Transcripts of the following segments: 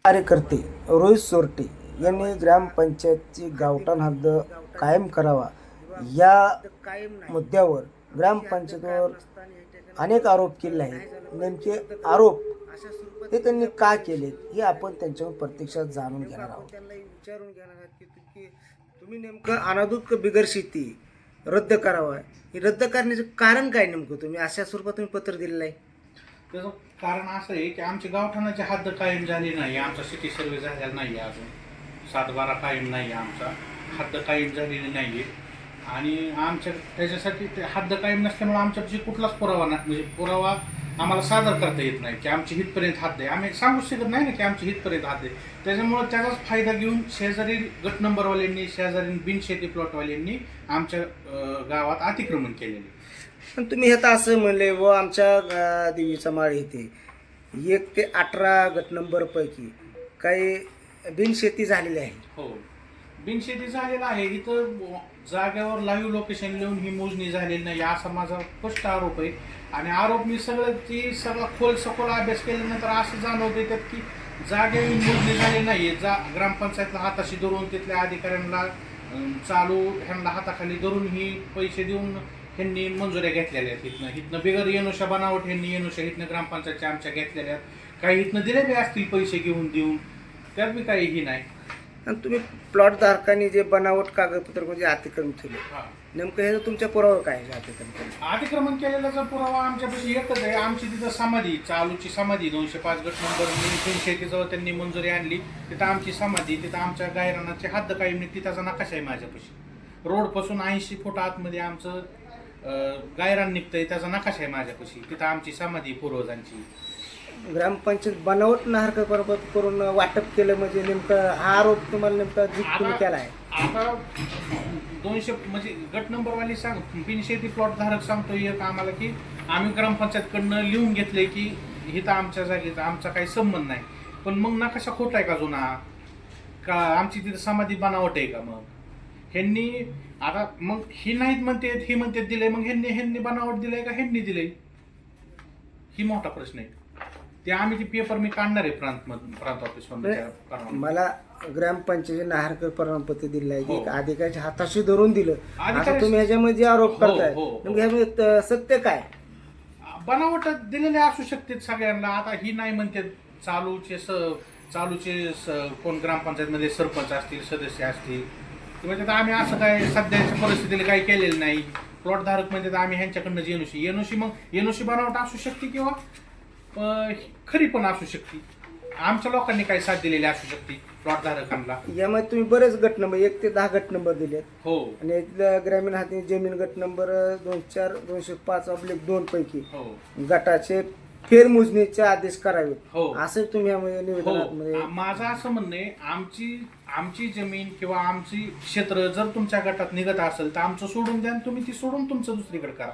कार्यकर्ते रोहित सोरटे यांनी ग्रामपंचायतची गावठाण हद्द कायम करावा या मुद्द्यावर ग्रामपंचायतीवर अनेक आरोप केले आहेत. नेमके आरोप ते त्यांनी का केले हे आपण त्यांच्याकडून प्रत्यक्षात जाणून घेणार आहोत. त्यांना विचारून घेणार आहोत की तुम्ही नेमकं अनादूत बिगर शेती रद्द करावा, हे रद्द करण्याचं कारण काय नेमकं? तुम्ही अशा स्वरूपात तुम्ही पत्र दिलेलं आहे. त्याचं कारण असं आहे की आमची गावठाणाची हद्द कायम झाली नाही. आमचा सिटी सर्वे झालेला नाही आहे, अजून 7-12 कायम नाही आहे, आमचा हद्द कायम झालेली नाही आहे. आणि आमच्या त्याच्यासाठी ते हद्द कायम नसल्यामुळे आमच्यापाशी कुठलाच पुरावा नाही, म्हणजे पुरावा आम्हाला सादर करता येत नाही की आमची हितपर्यंत हद्द आहे. आम्ही सांगू शकत नाही ना की आमची हितपर्यंत हद्द आहे. त्याच्यामुळं त्याचाच फायदा घेऊन शेजारी गट नंबरवाल्यांनी, शेजारी बिनशेती प्लॉटवाल्यांनी आमच्या गावात अतिक्रमण केलेले. पण तुम्ही आता असं म्हणले व आमच्या देवीचा माळ येते 1 ते 18 गट नंबर पैकी काही बिनशेती झालेली आहे. हो, बिनशेती झालेला आहे. इथं जागेवर लाईव्ह लोकेशन लिहून ही मोजणी झालेली नाही असा माझा स्पष्ट आरोप आहे. आणि आरोप मी सगळा सखोल अभ्यास केल्यानंतर असं जाणवते त्यात की जागेवर मोजणी झाली नाही. ग्रामपंचायतला हाताशी धरून तिथल्या अधिकाऱ्यांना चालू ह्यांना हाताखाली धरून ही पैसे देऊन ह्यांनी मंजुऱ्या घेतलेल्या आहेत. इथनं बिगर येनुशा बनावट ह्यांनी येनुशा इथनं ग्रामपंचायतच्या आमच्या घेतलेल्या आहेत. काही इथनं दिलेले असतील पैसे घेऊन त्यात बी काहीही नाही. आणि तुम्ही प्लॉट धारकांनी जे बनावट कागदपत्र म्हणजे अतिक्रमण केले, नेमकं हे तुमच्या पुरावा काय आहे? अतिक्रमण केलेल्याचा पुरावा आमच्यापाशी एकच आहे. आमची तिथं समाधी, चालूची समाधी 205 गट नंबर 300 जवळ त्यांनी मंजुरी आणली. तिथं आमची समाधी, तिथं आमच्या गायरानाची हद्द कायम नाही, तिथाचा नकाशा आहे माझ्यापाशी. रोडपासून 80 फूट आतमध्ये आमचं गायरान निघतंय, त्याचा नकाशा आहे माझ्यापाशी. तिथं आमची समाधी पूर्वजांची. ग्रामपंचायत बनावट नाहरक करून वाटप केलं म्हणजे नेमकं हा आरोप तुम्हाला नेमका तुम्ही केला आहे. आता 200 म्हणजे गट नंबरवाली बिनशेती प्लॉट धारक सांगतोय एक आम्हाला की आम्ही ग्रामपंचायतकडनं लिहून घेतलंय की इथं आमच्या जागेचा आमचा काही संबंध नाही. पण मग नकाशा खोटा आहे का जुना? का आमची तिथं समाधी बनावट आहे का? मग ह्यांनी आता मग ही नाहीत म्हणते, ही म्हणते दिलंय, मग ह्यांनी बनावट दिलंय का ह्यांनी दिलंय? ही मोठा प्रश्न आहे. ते आम्ही ती पेपर मी काढणार आहे प्रांत ऑफिस मधून. मला ग्रामपंचायत नाहरकर प्रमाणपत्र दिलं आहे की अधिकाऱ्याच्या हाताशी धरून दिलं असं तुम्ही ह्याच्यामध्ये जे आरोप करताय, ह्यामध्ये सत्य काय? बनावट दिलेले असू शकते सगळ्यांना. आता ही नाही म्हणते चालूचे कोण ग्रामपंचायत मध्ये सरपंच असतील, सदस्य असतील, म्हणजे आम्ही असं काय सध्याच्या परिस्थितीला काही केलेलं नाही. प्लॉट धारक म्हणजे आम्ही ह्यांच्याकडनं येनुशी मग येनुशी बनावट असू शकते किंवा खरी पण असू शकते. आमच्या लोकांनी काही साथ दिलेली असू शकते प्लॉट धारकांना. यामध्ये तुम्ही बरेच गट नंबर 1 ते 10 गट नंबर दिलेत. हो. आणि ग्रामीण हाती जमीन गट नंबर 204/205 पैकी गटाचे फेरमोजणीचे आदेश करावेत. हो, असं तुम्ही यामध्ये निवेदनात. माझं असं म्हणणं आहे, आमची जमीन किंवा आमची क्षेत्र जर तुमच्या गटात निघत असेल तर आमचं सोडून द्या, तुम्ही ती सोडून तुमचं दुसरीकडे करा,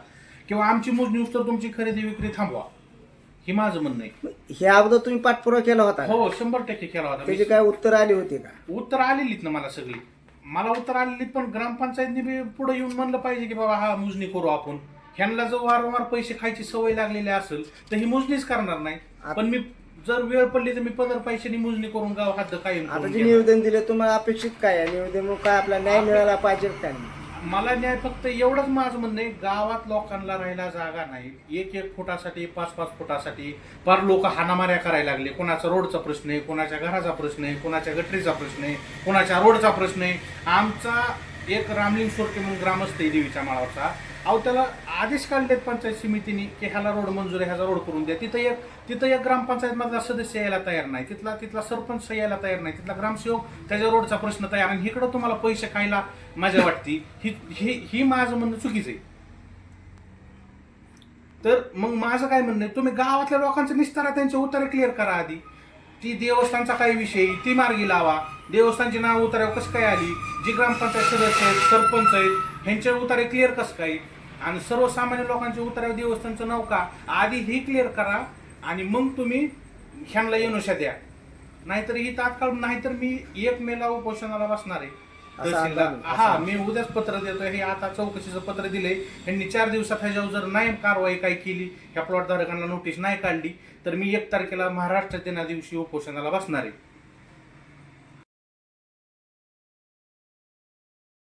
किंवा आमची मोजणी तर तुमची खरेदी विक्री थांबवा. हे माझं म्हणणं आहे. हे अगोदर तुम्ही पाठपुरावा केला होता? हो, 100% केला होता. त्याची काय उत्तर आली होती का? उत्तर आलेलीत ना मला उत्तर आलेलीत. पण ग्रामपंचायतने बी पुढे येऊन म्हणलं पाहिजे की बाबा हा मोजणी करू आपण. ह्यांना जर वारंवार पैसे खायची सवय लागलेली असेल तर ही मोजणीच करणार नाही. पण मी जर वेळ पडली तर मी 15 पैशांनी मोजणी करून गाव हद्द कायम. आता जे निवेदन दिले तुम्हाला अपेक्षित काय आहे? निवेदन काय आपला न्याय मिळाला पाहिजे काय? मला न्याय फक्त एवढंच माझं म्हणणं आहे, गावात लोकांना राहायला जागा नाही. 1-1 फुटासाठी 5-5 फुटासाठी फार लोक हाणामाऱ्या करायला लागले. कोणाचा रोडचा प्रश्न आहे, कोणाच्या घराचा प्रश्न आहे, कोणाच्या गटरीचा प्रश्न आहे, कोणाच्या रोडचा प्रश्न आहे. आमचा एक रामलिंग सोरटे म्हणून ग्रामस्थ आहे देवीच्या माळावरचा, अहो त्याला आदेश काढलेत पंचायत समितीने की ह्याला रोड मंजूर आहे, ह्याचा रोड करून द्या. तिथं एक ग्रामपंचायत मधला सदस्य यायला तयार नाही, तिथला सरपंच यायला तयार नाही, तिथला ग्रामसेवक त्याच्या रोडचा प्रश्न तयार. आणि इकडं तुम्हाला पैसे खायला मजा वाटती. ही माझं म्हणणं चुकीचं आहे. तर मग माझं काय म्हणणं आहे, तुम्ही गावातल्या लोकांचा निस्तारा त्यांचे उतारे क्लिअर करा आधी. ती देवस्थानचा काही विषय ती मार्गी लावा. देवस्थानची नाव उतार्यावर कसं काय आली, जी ग्रामपंचायत सदस्य आहेत, सरपंच आहेत, ह्यांचे उतारे क्लिअर कसं काय, आणि सर्वसामान्य लोकांच्या उतार्यावर देवस्थानचं नाव का, आधी ही क्लिअर करा आणि मग तुम्ही ह्यांना येनुशा द्या. नाहीतर ही तात्काळ, नाहीतर मी 1 मेला उपोषणाला बसणार आहे. हा, मी उद्याच पत्र देतोय. हे आता चौकशीचं पत्र दिले ह्यांनी. 4 दिवसात ह्याच्यावर जर नाही कारवाई काय केली, ह्या प्लॉट धारकांना नोटीस नाही काढली, तर मी 1 तारखेला महाराष्ट्र दिना दिवशी उपोषणाला बसणार आहे.